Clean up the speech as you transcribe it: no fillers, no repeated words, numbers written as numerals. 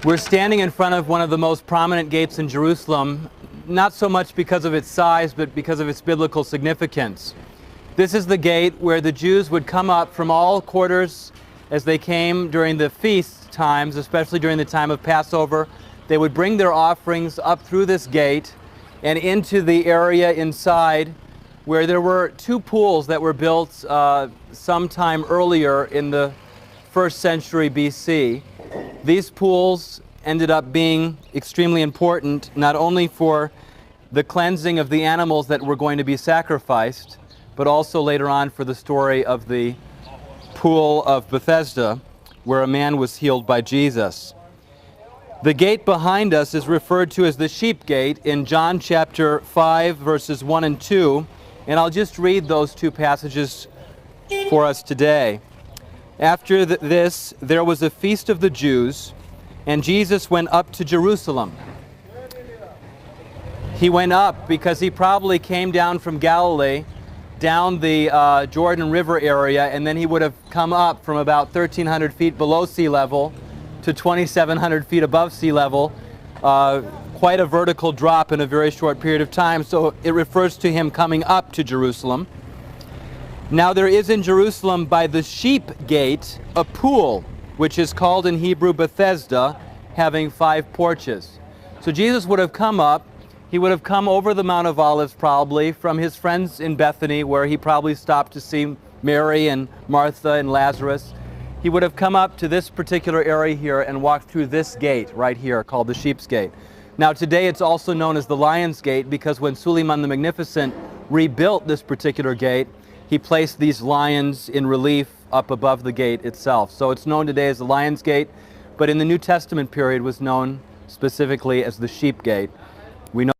We're standing in front of one of the most prominent gates in Jerusalem, not so much because of its size, but because of its biblical significance. This is the gate where the Jews would come up from all quarters as they came during the feast times, especially during the time of Passover. They would bring their offerings up through this gate and into the area inside where there were two pools that were built sometime earlier in the 1st century BC. These pools ended up being extremely important, not only for the cleansing of the animals that were going to be sacrificed, but also later on for the story of the pool of Bethesda, where a man was healed by Jesus. The gate behind us is referred to as the sheep gate in John chapter 5, verses 1 and 2, and I'll just read those two passages for us today. After this, there was a feast of the Jews, and Jesus went up to Jerusalem. He went up because he probably came down from Galilee, down the Jordan River area, and then he would have come up from about 1,300 feet below sea level to 2,700 feet above sea level. Quite a vertical drop in a very short period of time, so it refers to him coming up to Jerusalem. Now there is in Jerusalem by the sheep gate a pool, which is called in Hebrew Bethesda, having 5 porches. So Jesus would have come up. He would have come over the Mount of Olives probably from his friends in Bethany, where he probably stopped to see Mary and Martha and Lazarus. He would have come up to this particular area here and walked through this gate right here called the Sheep's Gate. Now today it's also known as the Lion's Gate because when Suleiman the Magnificent rebuilt this particular gate, he placed these lions in relief up above the gate itself. So it's known today as the Lion's Gate, but in the New Testament period was known specifically as the Sheep Gate. We know